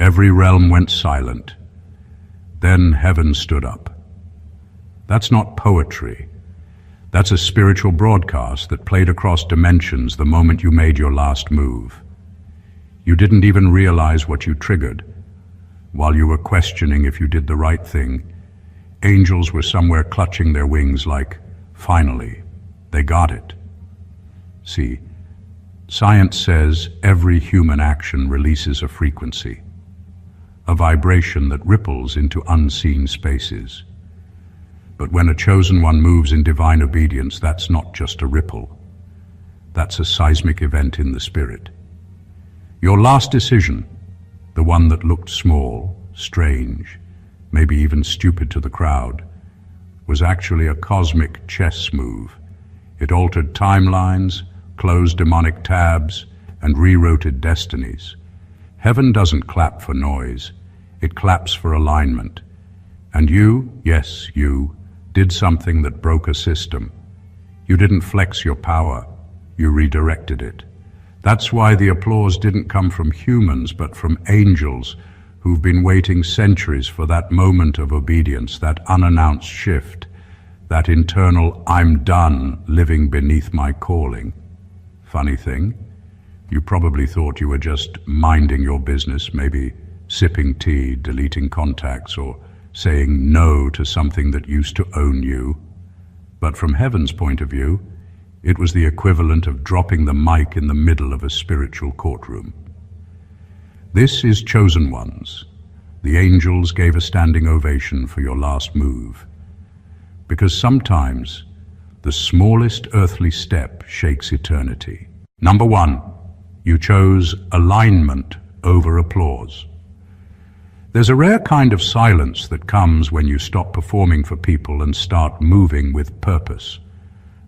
Every realm went silent. Then heaven stood up. That's not poetry. That's a spiritual broadcast that played across dimensions the moment you made your last move. You didn't even realize what you triggered. While you were questioning if you did the right thing, angels were somewhere clutching their wings like, finally, they got it. See, science says every human action releases a frequency, a vibration that ripples into unseen spaces. But when a chosen one moves in divine obedience, that's not just a ripple. That's a seismic event in the spirit. Your last decision, the one that looked small, strange, maybe even stupid to the crowd, was actually a cosmic chess move. It altered timelines, closed demonic tabs, and rewrote destinies. Heaven doesn't clap for noise, it claps for alignment. And you, yes, you, did something that broke a system. You didn't flex your power, you redirected it. That's why the applause didn't come from humans, but from angels who've been waiting centuries for that moment of obedience, that unannounced shift, that internal "I'm done living beneath my calling." Funny thing, you probably thought you were just minding your business, maybe sipping tea, deleting contacts, or saying no to something that used to own you. But from heaven's point of view, it was the equivalent of dropping the mic in the middle of a spiritual courtroom. This is Chosen Ones. The angels gave a standing ovation for your last move. Because sometimes the smallest earthly step shakes eternity. Number 1, you chose alignment over applause. There's a rare kind of silence that comes when you stop performing for people and start moving with purpose.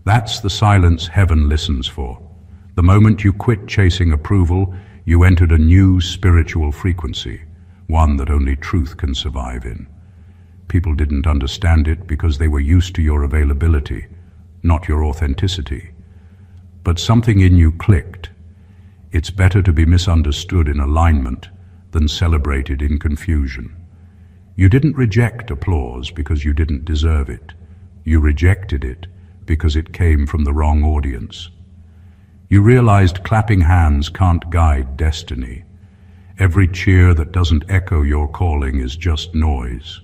That's the silence heaven listens for. The moment you quit chasing approval, you entered a new spiritual frequency, one that only truth can survive in. People didn't understand it because they were used to your availability, not your authenticity. But something in you clicked. It's better to be misunderstood in alignment than celebrated in confusion. You didn't reject applause because you didn't deserve it. You rejected it because it came from the wrong audience. You realized clapping hands can't guide destiny. Every cheer that doesn't echo your calling is just noise.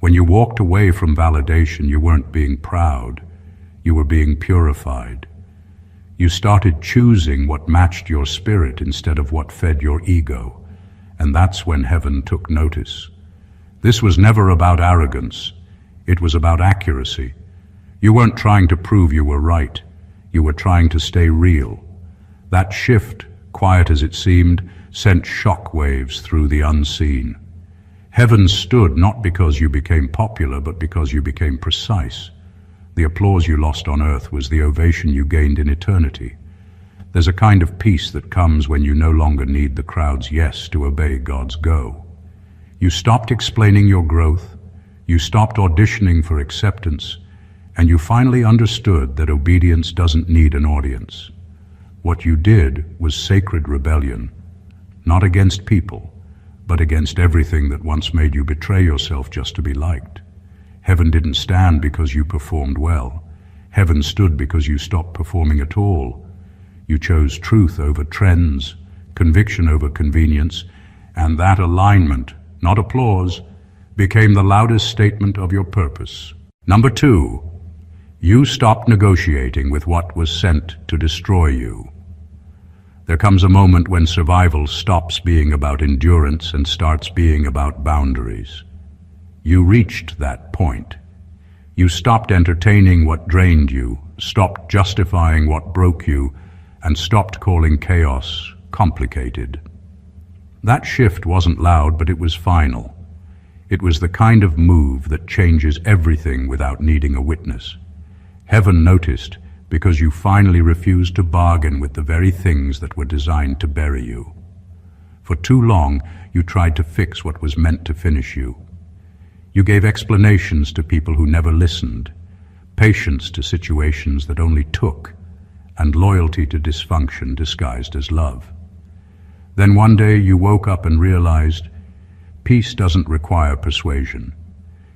When you walked away from validation, you weren't being proud. You were being purified. You started choosing what matched your spirit instead of what fed your ego. And that's when heaven took notice. This was never about arrogance. It was about accuracy. You weren't trying to prove you were right. You were trying to stay real. That shift, quiet as it seemed, sent shock waves through the unseen. Heaven stood not because you became popular, but because you became precise. The applause you lost on earth was the ovation you gained in eternity. There's a kind of peace that comes when you no longer need the crowd's yes to obey God's go. You stopped explaining your growth, you stopped auditioning for acceptance, and you finally understood that obedience doesn't need an audience. What you did was sacred rebellion, not against people, but against everything that once made you betray yourself just to be liked. Heaven didn't stand because you performed well. Heaven stood because you stopped performing at all. You chose truth over trends, conviction over convenience, and that alignment, not applause, became the loudest statement of your purpose. Number 2, you stopped negotiating with what was sent to destroy you. There comes a moment when survival stops being about endurance and starts being about boundaries. You reached that point. You stopped entertaining what drained you, stopped justifying what broke you, and stopped calling chaos complicated. That shift wasn't loud, but it was final. It was the kind of move that changes everything without needing a witness. Heaven noticed because you finally refused to bargain with the very things that were designed to bury you. For too long, you tried to fix what was meant to finish you. You gave explanations to people who never listened, patience to situations that only took, and loyalty to dysfunction disguised as love. Then one day you woke up and realized peace doesn't require persuasion.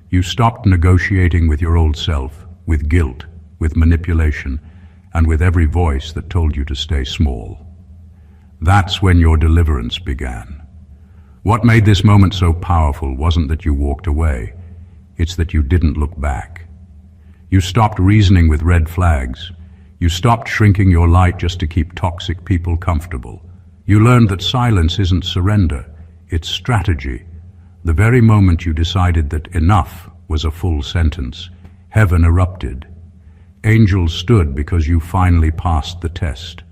You stopped negotiating with your old self, with guilt, with manipulation, and with every voice that told you to stay small. That's when your deliverance began. What made this moment so powerful wasn't that you walked away, it's that you didn't look back. You stopped reasoning with red flags. You stopped shrinking your light just to keep toxic people comfortable. You learned that silence isn't surrender, it's strategy. The very moment you decided that enough was a full sentence, heaven erupted. Angels stood because you finally passed the test,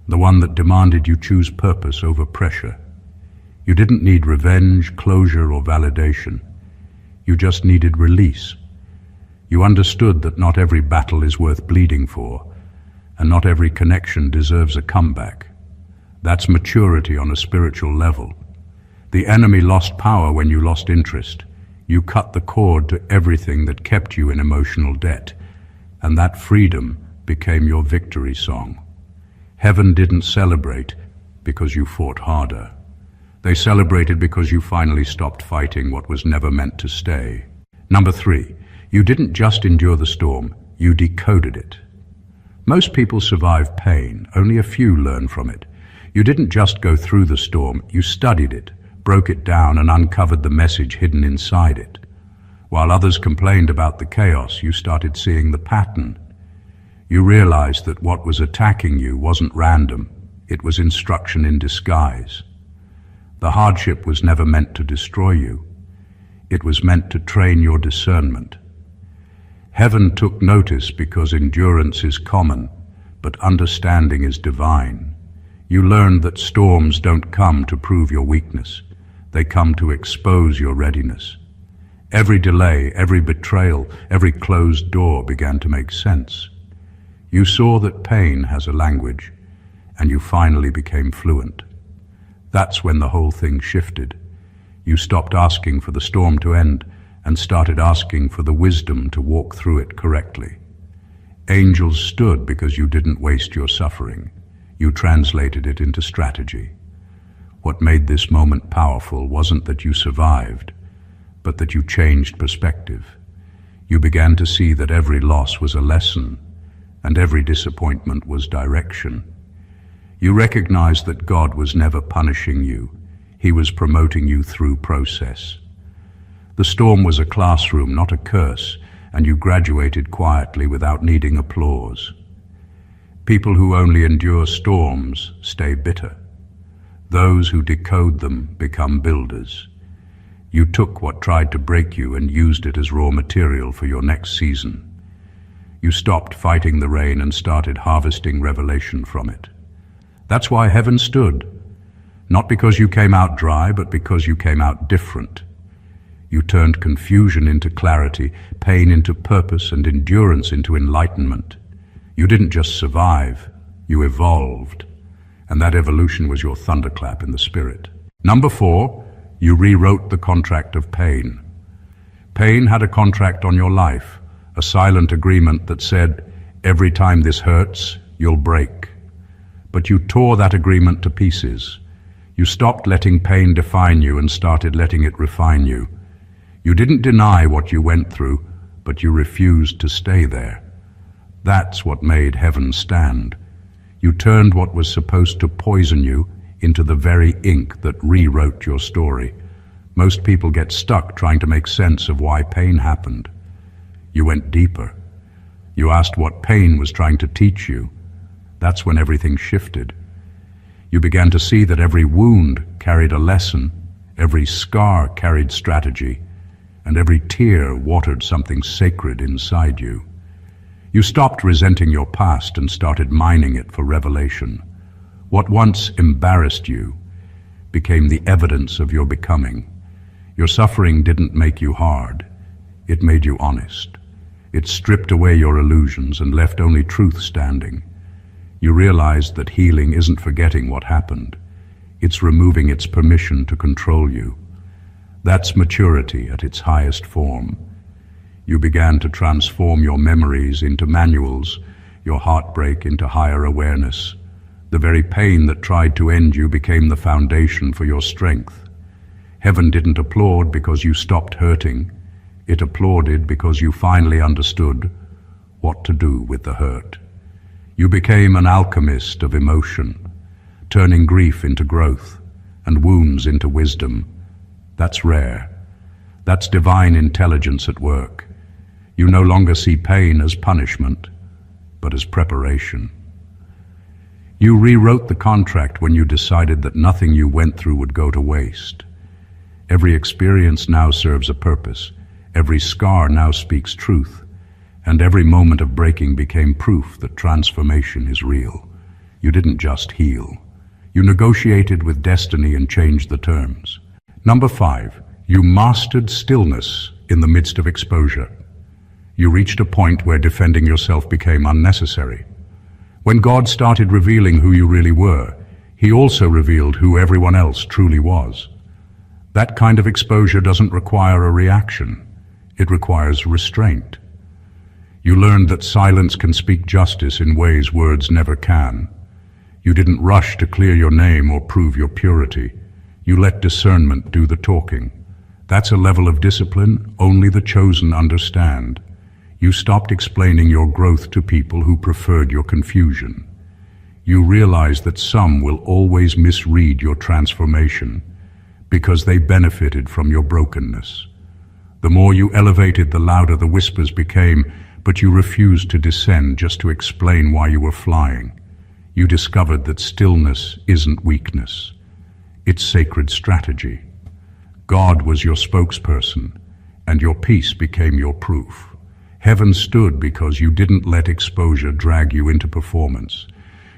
the one that demanded you choose purpose over pressure. You didn't need revenge, closure, or validation. You just needed release. You understood that not every battle is worth bleeding for, and not every connection deserves a comeback. That's maturity on a spiritual level. The enemy lost power when you lost interest. You cut the cord to everything that kept you in emotional debt, and that freedom became your victory song. Heaven didn't celebrate because you fought harder. They celebrated because you finally stopped fighting what was never meant to stay. Number 3, you didn't just endure the storm, you decoded it. Most people survive pain, only a few learn from it. You didn't just go through the storm, you studied it, broke it down, and uncovered the message hidden inside it. While others complained about the chaos, you started seeing the pattern. You realized that what was attacking you wasn't random, it was instruction in disguise. The hardship was never meant to destroy you. It was meant to train your discernment. Heaven took notice because endurance is common, but understanding is divine. You learned that storms don't come to prove your weakness. They come to expose your readiness. Every delay, every betrayal, every closed door began to make sense. You saw that pain has a language, and you finally became fluent. That's when the whole thing shifted. You stopped asking for the storm to end and started asking for the wisdom to walk through it correctly. Angels stood because you didn't waste your suffering. You translated it into strategy. What made this moment powerful wasn't that you survived, but that you changed perspective. You began to see that every loss was a lesson, and every disappointment was direction. You recognized that God was never punishing you. He was promoting you through process. The storm was a classroom, not a curse, and you graduated quietly without needing applause. People who only endure storms stay bitter. Those who decode them become builders. You took what tried to break you and used it as raw material for your next season. You stopped fighting the rain and started harvesting revelation from it. That's why heaven stood. Not because you came out dry, but because you came out different. You turned confusion into clarity, pain into purpose, and endurance into enlightenment. You didn't just survive, you evolved. And that evolution was your thunderclap in the spirit. Number 4, you rewrote the contract of pain. Pain had a contract on your life, a silent agreement that said, every time this hurts, you'll break. But you tore that agreement to pieces. You stopped letting pain define you and started letting it refine you. You didn't deny what you went through, but you refused to stay there. That's what made heaven stand. You turned what was supposed to poison you into the very ink that rewrote your story. Most people get stuck trying to make sense of why pain happened. You went deeper. You asked what pain was trying to teach you. That's when everything shifted. You began to see that every wound carried a lesson, every scar carried strategy, and every tear watered something sacred inside you. You stopped resenting your past and started mining it for revelation. What once embarrassed you became the evidence of your becoming. Your suffering didn't make you hard. It made you honest. It stripped away your illusions and left only truth standing. You realized that healing isn't forgetting what happened. It's removing its permission to control you. That's maturity at its highest form. You began to transform your memories into manuals, your heartbreak into higher awareness, The very pain that tried to end you became the foundation for your strength. Heaven didn't applaud because you stopped hurting. It applauded because you finally understood what to do with the hurt. You became an alchemist of emotion, turning grief into growth and wounds into wisdom. That's rare. That's divine intelligence at work. You no longer see pain as punishment, but as preparation. You rewrote the contract when you decided that nothing you went through would go to waste. Every experience now serves a purpose. Every scar now speaks truth. And every moment of breaking became proof that transformation is real. You didn't just heal. You negotiated with destiny and changed the terms. Number 5, you mastered stillness in the midst of exposure. You reached a point where defending yourself became unnecessary. When God started revealing who you really were, He also revealed who everyone else truly was. That kind of exposure doesn't require a reaction. It requires restraint. You learned that silence can speak justice in ways words never can. You didn't rush to clear your name or prove your purity. You let discernment do the talking. That's a level of discipline only the chosen understand. You stopped explaining your growth to people who preferred your confusion. You realized that some will always misread your transformation because they benefited from your brokenness. The more you elevated, the louder the whispers became, but you refused to descend just to explain why you were flying. You discovered that stillness isn't weakness. It's sacred strategy. God was your spokesperson, and your peace became your proof. Heaven stood because you didn't let exposure drag you into performance.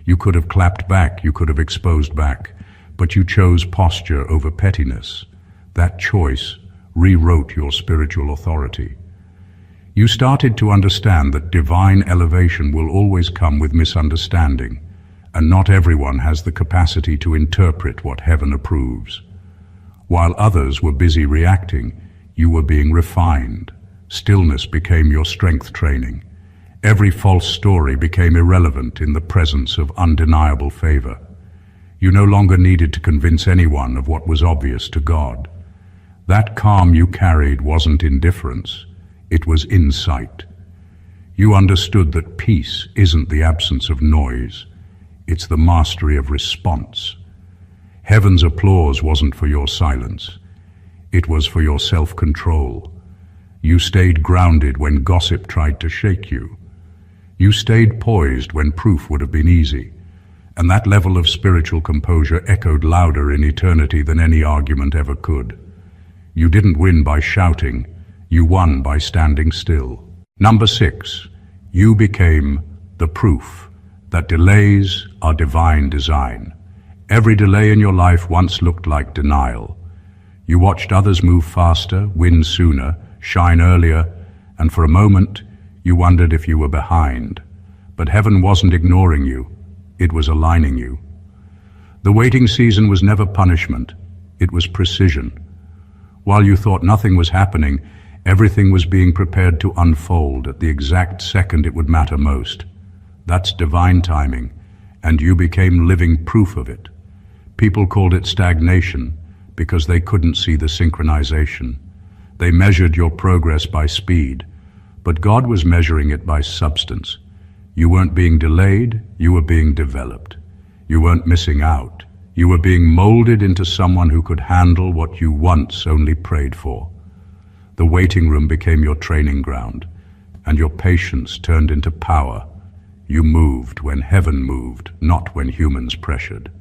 You could have clapped back, you could have exposed back, but you chose posture over pettiness. That choice rewrote your spiritual authority. You started to understand that divine elevation will always come with misunderstanding, and not everyone has the capacity to interpret what heaven approves. While others were busy reacting, you were being refined. Stillness became your strength training. Every false story became irrelevant in the presence of undeniable favor. You no longer needed to convince anyone of what was obvious to God. That calm you carried wasn't indifference. It was insight. You understood that peace isn't the absence of noise. It's the mastery of response. Heaven's applause wasn't for your silence. It was for your self-control. You stayed grounded when gossip tried to shake you. You stayed poised when proof would have been easy. And that level of spiritual composure echoed louder in eternity than any argument ever could. You didn't win by shouting. You won by standing still. Number 6, you became the proof that delays are divine design. Every delay in your life once looked like denial. You watched others move faster, win sooner, shine earlier, and for a moment you wondered if you were behind. But heaven wasn't ignoring you, it was aligning you. The waiting season was never punishment, it was precision. While you thought nothing was happening, everything was being prepared to unfold at the exact second it would matter most. That's divine timing, and you became living proof of it. People called it stagnation because they couldn't see the synchronization. They measured your progress by speed, but God was measuring it by substance. You weren't being delayed, you were being developed. You weren't missing out. You were being molded into someone who could handle what you once only prayed for. The waiting room became your training ground, and your patience turned into power. You moved when heaven moved, not when humans pressured.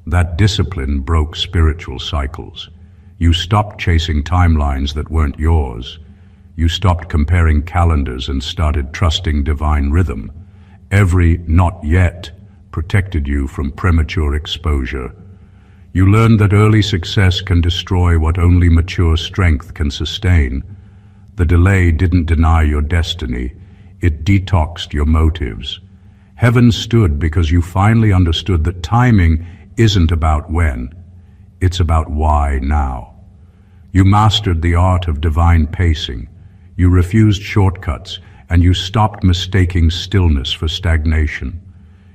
That discipline broke spiritual cycles. You stopped chasing timelines that weren't yours. You stopped comparing calendars and started trusting divine rhythm. Every "not yet" protected you from premature exposure. You learned that early success can destroy what only mature strength can sustain. The delay didn't deny your destiny, it detoxed your motives. Heaven stood because you finally understood that timing isn't about when, it's about why now. You mastered the art of divine pacing. You refused shortcuts, and you stopped mistaking stillness for stagnation.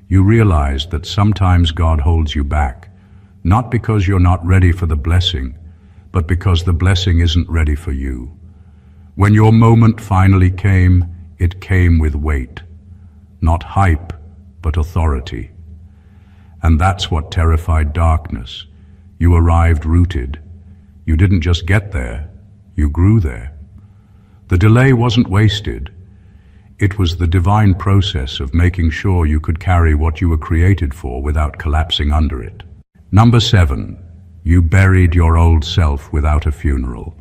You realized that sometimes God holds you back, not because you're not ready for the blessing, but because the blessing isn't ready for you. When your moment finally came, it came with weight, not hype, but authority. And that's what terrified darkness. You arrived rooted. You didn't just get there, you grew there. The delay wasn't wasted. It was the divine process of making sure you could carry what you were created for without collapsing under it. Number 7, you buried your old self without a funeral.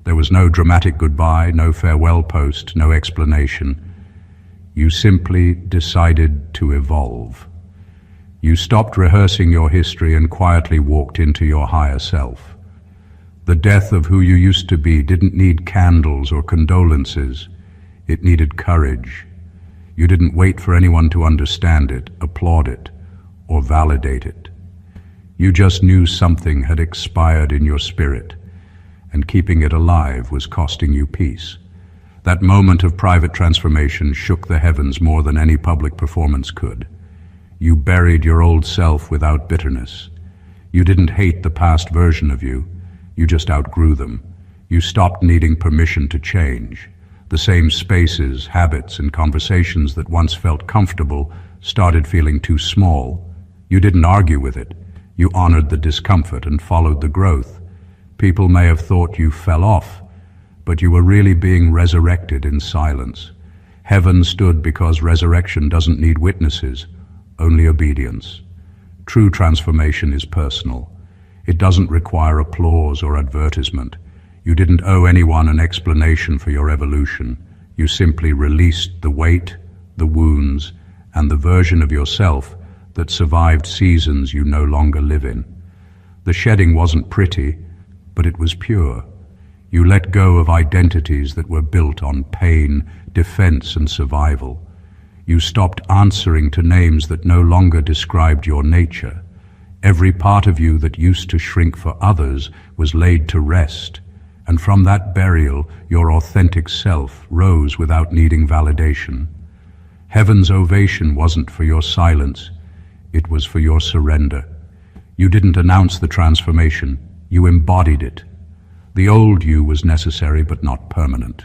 There was no dramatic goodbye, no farewell post, no explanation. You simply decided to evolve. You stopped rehearsing your history and quietly walked into your higher self. The death of who you used to be didn't need candles or condolences. It needed courage. You didn't wait for anyone to understand it, applaud it, or validate it. You just knew something had expired in your spirit, and keeping it alive was costing you peace. That moment of private transformation shook the heavens more than any public performance could. You buried your old self without bitterness. You didn't hate the past version of you. You just outgrew them. You stopped needing permission to change. The same spaces, habits, and conversations that once felt comfortable started feeling too small. You didn't argue with it. You honored the discomfort and followed the growth. People may have thought you fell off, but you were really being resurrected in silence. Heaven stood because resurrection doesn't need witnesses, only obedience. True transformation is personal. It doesn't require applause or advertisement. You didn't owe anyone an explanation for your evolution. You simply released the weight, the wounds, and the version of yourself that survived seasons you no longer live in. The shedding wasn't pretty, but it was pure. You let go of identities that were built on pain, defense, and survival. You stopped answering to names that no longer described your nature. Every part of you that used to shrink for others was laid to rest, and from that burial, your authentic self rose without needing validation. Heaven's ovation wasn't for your silence, it was for your surrender. You didn't announce the transformation, you embodied it. The old you was necessary but not permanent.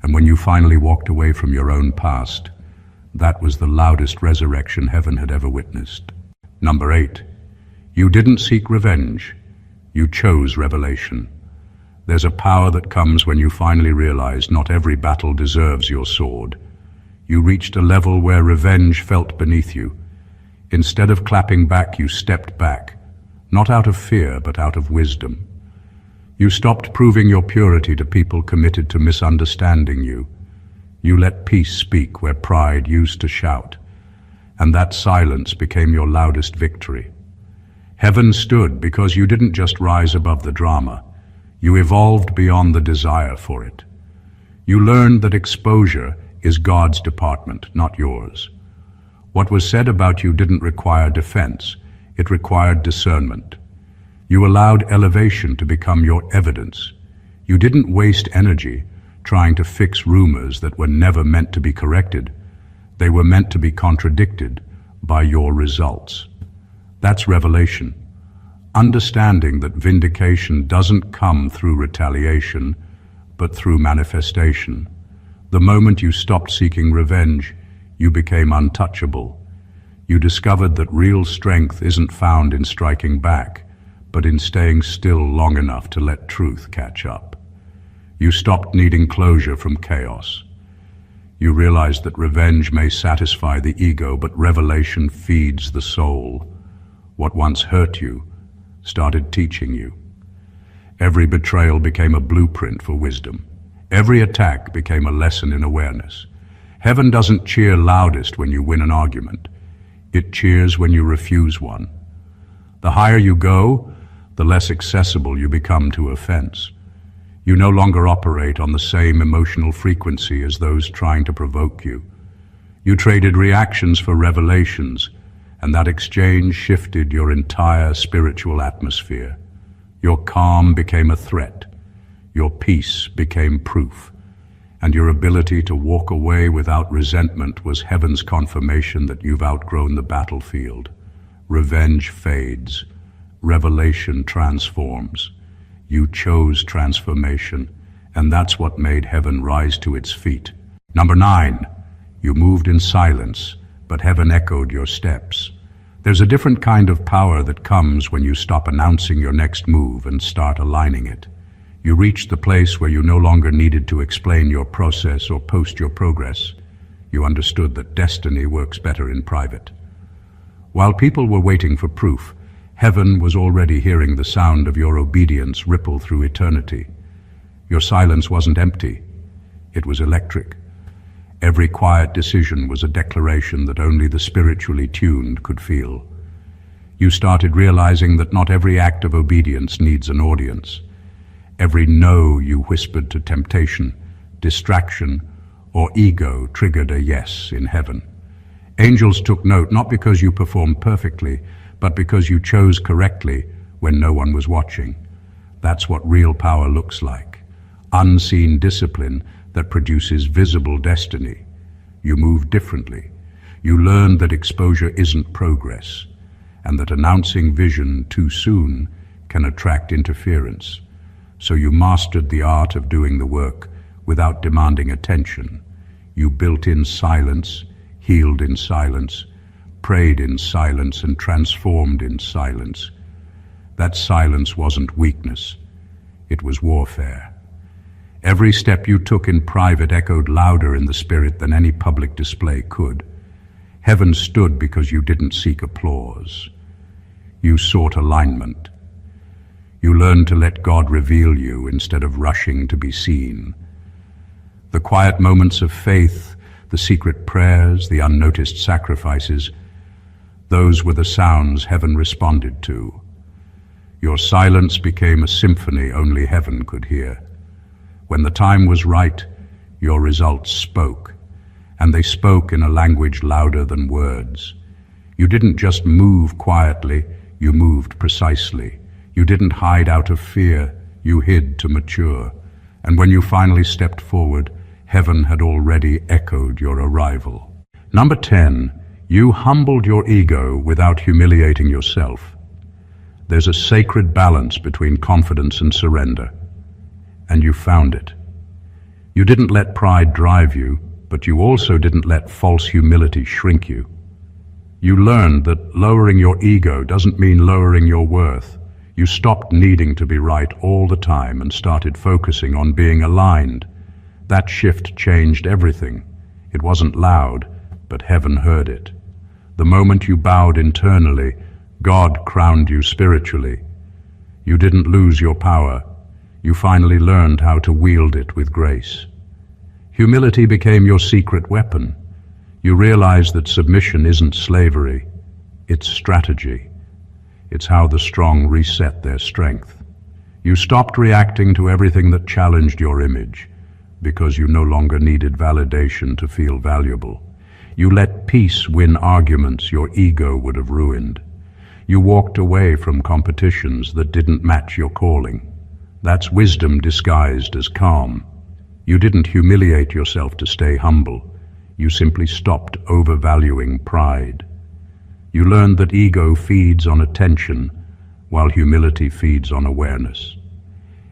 And when you finally walked away from your own past, that was the loudest resurrection heaven had ever witnessed. Number 8, you didn't seek revenge, you chose revelation. There's a power that comes when you finally realize not every battle deserves your sword. You reached a level where revenge felt beneath you. Instead of clapping back, you stepped back, not out of fear, but out of wisdom. You stopped proving your purity to people committed to misunderstanding you. You let peace speak where pride used to shout, and that silence became your loudest victory. Heaven stood because you didn't just rise above the drama, you evolved beyond the desire for it. You learned that exposure is God's department, not yours. What was said about you didn't require defense, it required discernment. You allowed elevation to become your evidence. You didn't waste energy trying to fix rumors that were never meant to be corrected. They were meant to be contradicted by your results. That's revelation. Understanding that vindication doesn't come through retaliation, but through manifestation. The moment you stopped seeking revenge, you became untouchable. You discovered that real strength isn't found in striking back, but in staying still long enough to let truth catch up. You stopped needing closure from chaos. You realized that revenge may satisfy the ego, but revelation feeds the soul. What once hurt you started teaching you. Every betrayal became a blueprint for wisdom. Every attack became a lesson in awareness. Heaven doesn't cheer loudest when you win an argument. It cheers when you refuse one. The higher you go, the less accessible you become to offense. You no longer operate on the same emotional frequency as those trying to provoke you. You traded reactions for revelations, and that exchange shifted your entire spiritual atmosphere. Your calm became a threat. Your peace became proof. and your ability to walk away without resentment was heaven's confirmation that you've outgrown the battlefield. Revenge fades. Revelation transforms. You chose transformation, and that's what made heaven rise to its feet. Number 9, you moved in silence, but heaven echoed your steps. There's a different kind of power that comes when you stop announcing your next move and start aligning it. You reached the place where you no longer needed to explain your process or post your progress. You understood that destiny works better in private. While people were waiting for proof, heaven was already hearing the sound of your obedience ripple through eternity. Your silence wasn't empty. It was electric. Every quiet decision was a declaration that only the spiritually tuned could feel. You started realizing that not every act of obedience needs an audience. Every no you whispered to temptation, distraction, or ego triggered a yes in heaven. Angels took note not because you performed perfectly, but because you chose correctly when no one was watching. That's what real power looks like. Unseen discipline that produces visible destiny. You moved differently. You learned that exposure isn't progress, and that announcing vision too soon can attract interference. So you mastered the art of doing the work without demanding attention. You built in silence, healed in silence, prayed in silence, and transformed in silence. That silence wasn't weakness. It was warfare. Every step you took in private echoed louder in the spirit than any public display could. Heaven stood because you didn't seek applause. You sought alignment. You learned to let God reveal you instead of rushing to be seen. The quiet moments of faith, the secret prayers, the unnoticed sacrifices, those were the sounds heaven responded to. Your silence became a symphony only heaven could hear. When the time was right, your results spoke, and they spoke in a language louder than words. You didn't just move quietly, you moved precisely. You didn't hide out of fear, you hid to mature. And when you finally stepped forward, heaven had already echoed your arrival. Number 10, you humbled your ego without humiliating yourself. There's a sacred balance between confidence and surrender, and you found it. You didn't let pride drive you, but you also didn't let false humility shrink you. You learned that lowering your ego doesn't mean lowering your worth. You stopped needing to be right all the time and started focusing on being aligned. That shift changed everything. It wasn't loud, but heaven heard it. The moment you bowed internally, God crowned you spiritually. You didn't lose your power. You finally learned how to wield it with grace. Humility became your secret weapon. You realized that submission isn't slavery, it's strategy. It's how the strong reset their strength. You stopped reacting to everything that challenged your image because you no longer needed validation to feel valuable. You let peace win arguments your ego would have ruined. You walked away from competitions that didn't match your calling. That's wisdom disguised as calm. You didn't humiliate yourself to stay humble. You simply stopped overvaluing pride. You learned that ego feeds on attention, while humility feeds on awareness.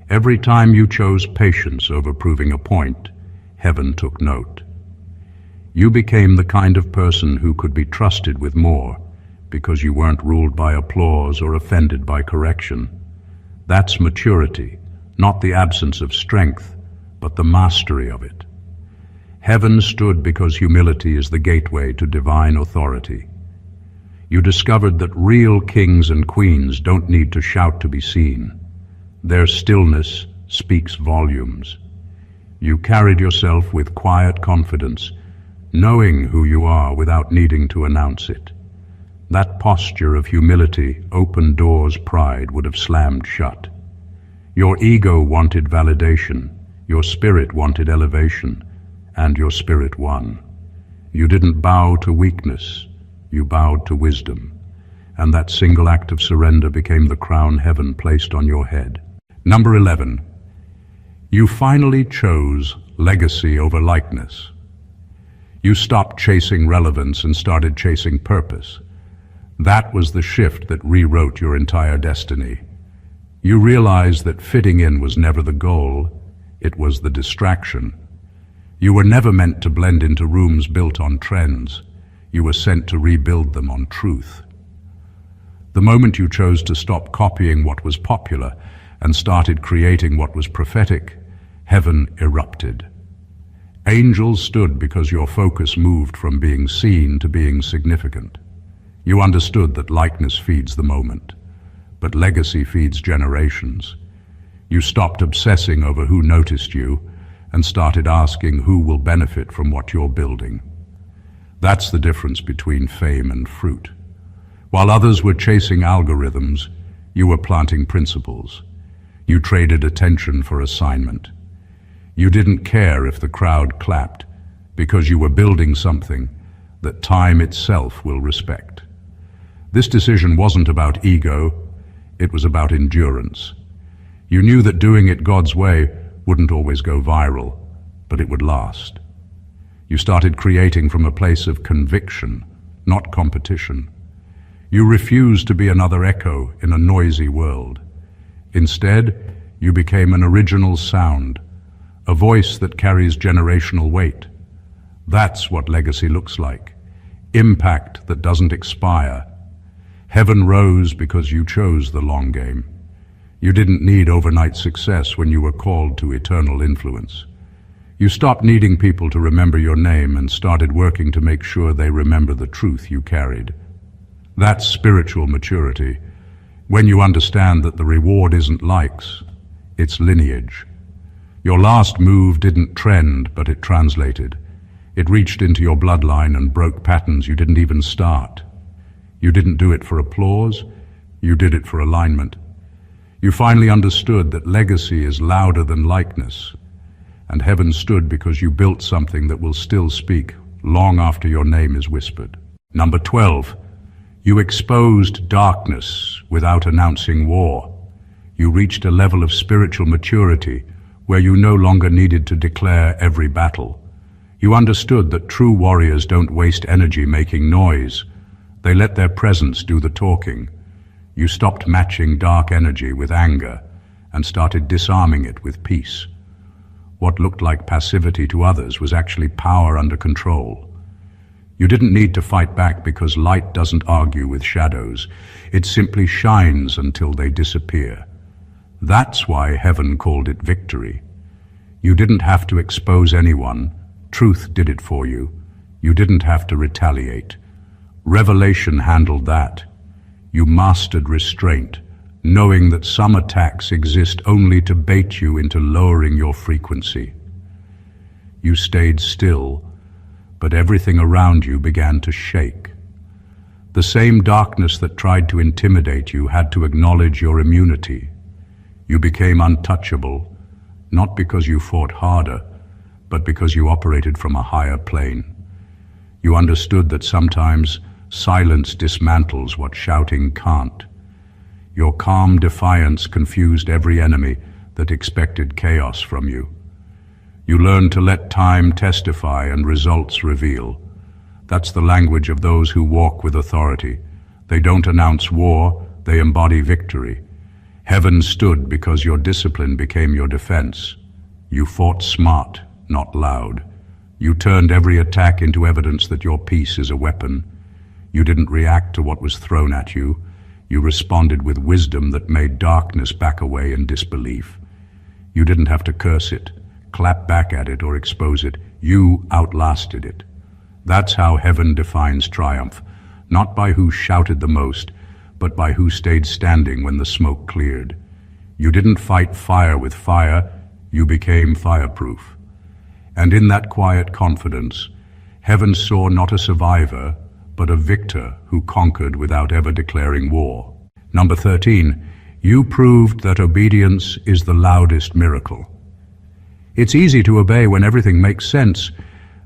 Every time you chose patience over proving a point, heaven took note. You became the kind of person who could be trusted with more, because you weren't ruled by applause or offended by correction. That's maturity, not the absence of strength, but the mastery of it. Heaven stood because humility is the gateway to divine authority. You discovered that real kings and queens don't need to shout to be seen. Their stillness speaks volumes. You carried yourself with quiet confidence, knowing who you are without needing to announce it. That posture of humility opened doors pride would have slammed shut. Your ego wanted validation, your spirit wanted elevation, and your spirit won. You didn't bow to weakness, you bowed to wisdom, and that single act of surrender became the crown heaven placed on your head. Number 11, you finally chose legacy over likeness. You stopped chasing relevance and started chasing purpose. That was the shift that rewrote your entire destiny. You realized that fitting in was never the goal, it was the distraction. You were never meant to blend into rooms built on trends. You were sent to rebuild them on truth. The moment you chose to stop copying what was popular and started creating what was prophetic, heaven erupted. Angels stood because your focus moved from being seen to being significant. You understood that likeness feeds the moment, but legacy feeds generations. You stopped obsessing over who noticed you and started asking who will benefit from what you're building. That's the difference between fame and fruit. While others were chasing algorithms, you were planting principles. You traded attention for assignment. You didn't care if the crowd clapped because you were building something that time itself will respect. This decision wasn't about ego, it was about endurance. You knew that doing it God's way wouldn't always go viral, but it would last. You started creating from a place of conviction, not competition. You refused to be another echo in a noisy world. Instead, you became an original sound, a voice that carries generational weight. That's what legacy looks like. Impact that doesn't expire. Heaven rose because you chose the long game. You didn't need overnight success when you were called to eternal influence. You stopped needing people to remember your name and started working to make sure they remember the truth you carried. That's spiritual maturity, when you understand that the reward isn't likes, it's lineage. Your last move didn't trend, but it translated. It reached into your bloodline and broke patterns you didn't even start. You didn't do it for applause, you did it for alignment. You finally understood that legacy is louder than likeness, and heaven stood because you built something that will still speak long after your name is whispered. Number 12, you exposed darkness without announcing war. You reached a level of spiritual maturity where you no longer needed to declare every battle. You understood that true warriors don't waste energy making noise. They let their presence do the talking. You stopped matching dark energy with anger and started disarming it with peace. What looked like passivity to others was actually power under control. You didn't need to fight back because light doesn't argue with shadows. It simply shines until they disappear. That's why heaven called it victory. You didn't have to expose anyone. Truth did it for you. You didn't have to retaliate. Revelation handled that. You mastered restraint, knowing that some attacks exist only to bait you into lowering your frequency. You stayed still, but everything around you began to shake. The same darkness that tried to intimidate you had to acknowledge your immunity. You became untouchable, not because you fought harder, but because you operated from a higher plane. You understood that sometimes silence dismantles what shouting can't. Your calm defiance confused every enemy that expected chaos from you. You learned to let time testify and results reveal. That's the language of those who walk with authority. They don't announce war, they embody victory. Heaven stood because your discipline became your defense. You fought smart, not loud. You turned every attack into evidence that your peace is a weapon. You didn't react to what was thrown at you. You responded with wisdom that made darkness back away in disbelief. You didn't have to curse it, clap back at it, or expose it. You outlasted it. That's how heaven defines triumph, not by who shouted the most, but by who stayed standing when the smoke cleared. You didn't fight fire with fire, you became fireproof. And in that quiet confidence, heaven saw not a survivor, but a victor who conquered without ever declaring war. Number 13, you proved that obedience is the loudest miracle. It's easy to obey when everything makes sense,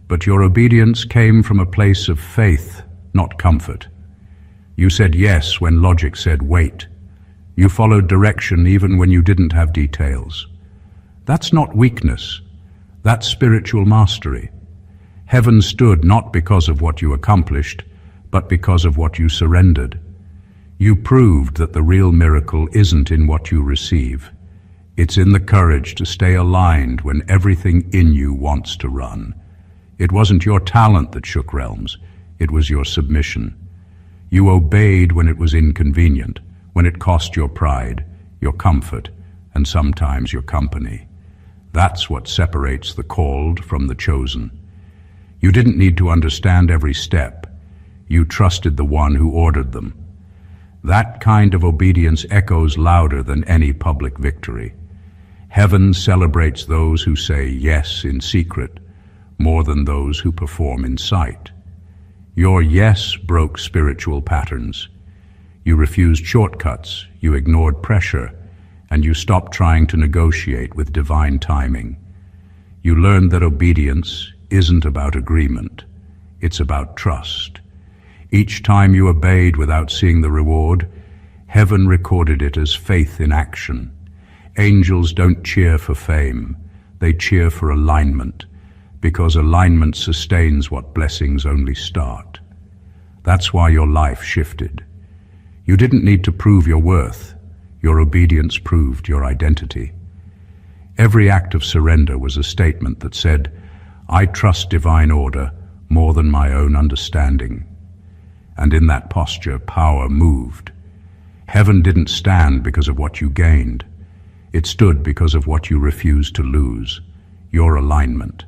but your obedience came from a place of faith, not comfort. You said yes when logic said wait. You followed direction even when you didn't have details. That's not weakness. That's spiritual mastery. Heaven stood not because of what you accomplished, but because of what you surrendered. You proved that the real miracle isn't in what you receive. It's in the courage to stay aligned when everything in you wants to run. It wasn't your talent that shook realms. It was your submission. You obeyed when it was inconvenient, when it cost your pride, your comfort, and sometimes your company. That's what separates the called from the chosen. You didn't need to understand every step. You trusted the one who ordered them. That kind of obedience echoes louder than any public victory. Heaven celebrates those who say yes in secret more than those who perform in sight. Your yes broke spiritual patterns. You refused shortcuts, you ignored pressure, and you stopped trying to negotiate with divine timing. You learned that obedience isn't about agreement, it's about trust. Each time you obeyed without seeing the reward, heaven recorded it as faith in action. Angels don't cheer for fame, they cheer for alignment, because alignment sustains what blessings only start. That's why your life shifted. You didn't need to prove your worth. Your obedience proved your identity. Every act of surrender was a statement that said, I trust divine order more than my own understanding. And in that posture, power moved. Heaven didn't stand because of what you gained. It stood because of what you refused to lose, your alignment.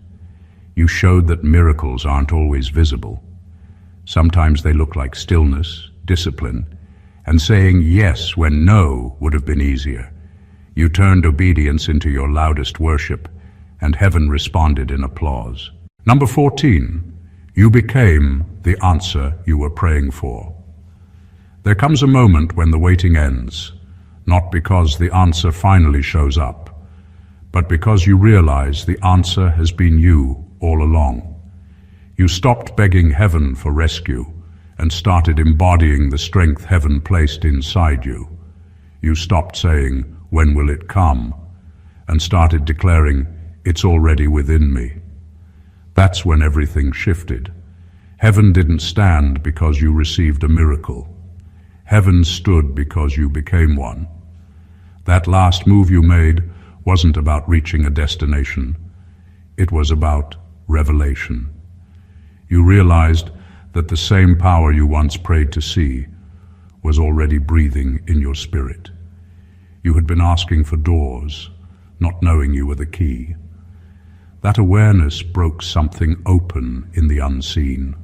You showed that miracles aren't always visible. Sometimes they look like stillness, discipline, and saying yes when no would have been easier. You turned obedience into your loudest worship, and heaven responded in applause. Number 14, you became the answer you were praying for. There comes a moment when the waiting ends, not because the answer finally shows up, but because you realize the answer has been you all along. You stopped begging heaven for rescue and started embodying the strength heaven placed inside you. You stopped saying, when will it come? And started declaring, it's already within me. That's when everything shifted. Heaven didn't stand because you received a miracle. Heaven stood because you became one. That last move you made wasn't about reaching a destination. It was about revelation. You realized that the same power you once prayed to see was already breathing in your spirit. You had been asking for doors, not knowing you were the key. That awareness broke something open in the unseen.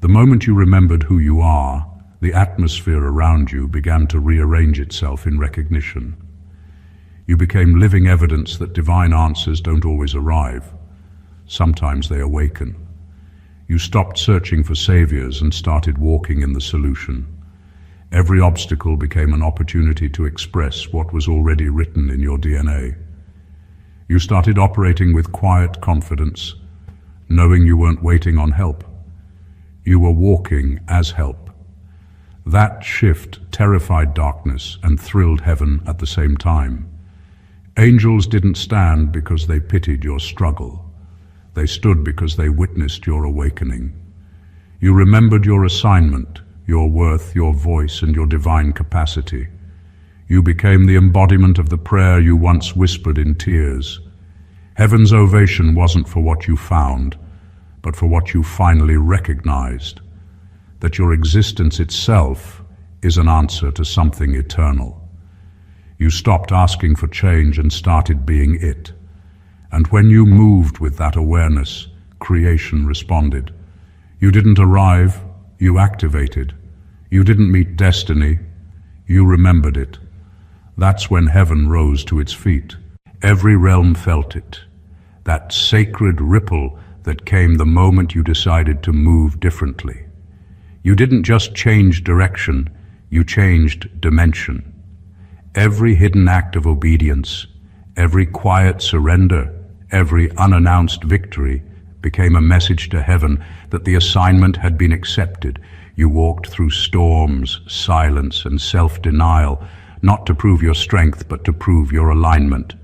The moment you remembered who you are, the atmosphere around you began to rearrange itself in recognition. You became living evidence that divine answers don't always arrive. Sometimes they awaken. You stopped searching for saviors and started walking in the solution. Every obstacle became an opportunity to express what was already written in your DNA. You started operating with quiet confidence, knowing you weren't waiting on help. You were walking as help. That shift terrified darkness and thrilled heaven at the same time. Angels didn't stand because they pitied your struggle. They stood because they witnessed your awakening. You remembered your assignment, your worth, your voice, and your divine capacity. You became the embodiment of the prayer you once whispered in tears. Heaven's ovation wasn't for what you found, but for what you finally recognized, that your existence itself is an answer to something eternal. You stopped asking for change and started being it. And when you moved with that awareness, creation responded. You didn't arrive, you activated. You didn't meet destiny, you remembered it. That's when heaven rose to its feet. Every realm felt it. That sacred ripple that came the moment you decided to move differently. You didn't just change direction, you changed dimension. Every hidden act of obedience, every quiet surrender, every unannounced victory became a message to heaven that the assignment had been accepted. You walked through storms, silence, and self-denial, not to prove your strength, but to prove your alignment.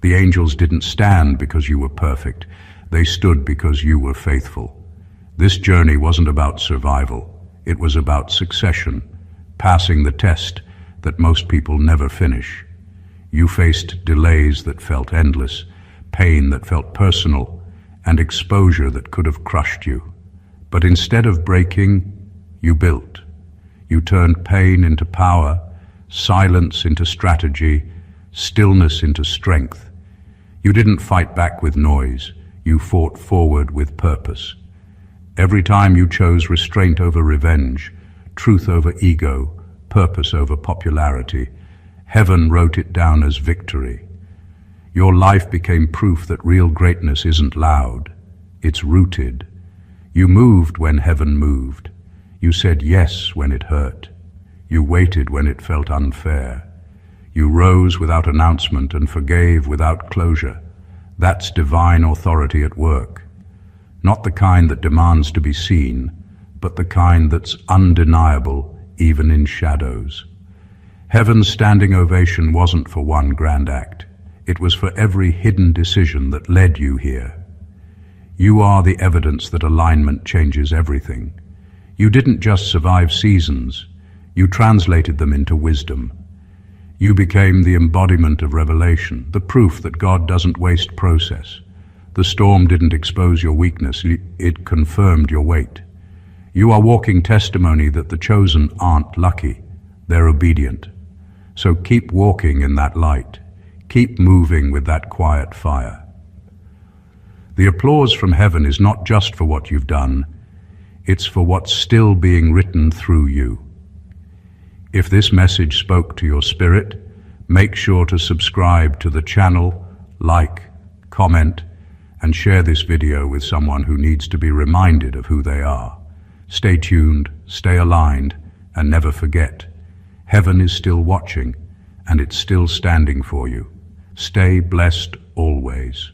The angels didn't stand because you were perfect. They stood because you were faithful. This journey wasn't about survival. It was about succession, passing the test that most people never finish. You faced delays that felt endless, pain that felt personal, and exposure that could have crushed you. But instead of breaking, you built. You turned pain into power, silence into strategy, stillness into strength. You didn't fight back with noise. You fought forward with purpose. Every time you chose restraint over revenge, truth over ego, purpose over popularity, heaven wrote it down as victory. Your life became proof that real greatness isn't loud, it's rooted. You moved when heaven moved. You said yes when it hurt. You waited when it felt unfair. You rose without announcement and forgave without closure. That's divine authority at work. Not the kind that demands to be seen, but the kind that's undeniable even in shadows. Heaven's standing ovation wasn't for one grand act. It was for every hidden decision that led you here. You are the evidence that alignment changes everything. You didn't just survive seasons, you translated them into wisdom. You became the embodiment of revelation, the proof that God doesn't waste process. The storm didn't expose your weakness, it confirmed your weight. You are walking testimony that the chosen aren't lucky, they're obedient. So keep walking in that light. Keep moving with that quiet fire. The applause from heaven is not just for what you've done, it's for what's still being written through you. If this message spoke to your spirit, make sure to subscribe to the channel, like, comment, and share this video with someone who needs to be reminded of who they are. Stay tuned, stay aligned, and never forget, heaven is still watching, and it's still standing for you. Stay blessed always.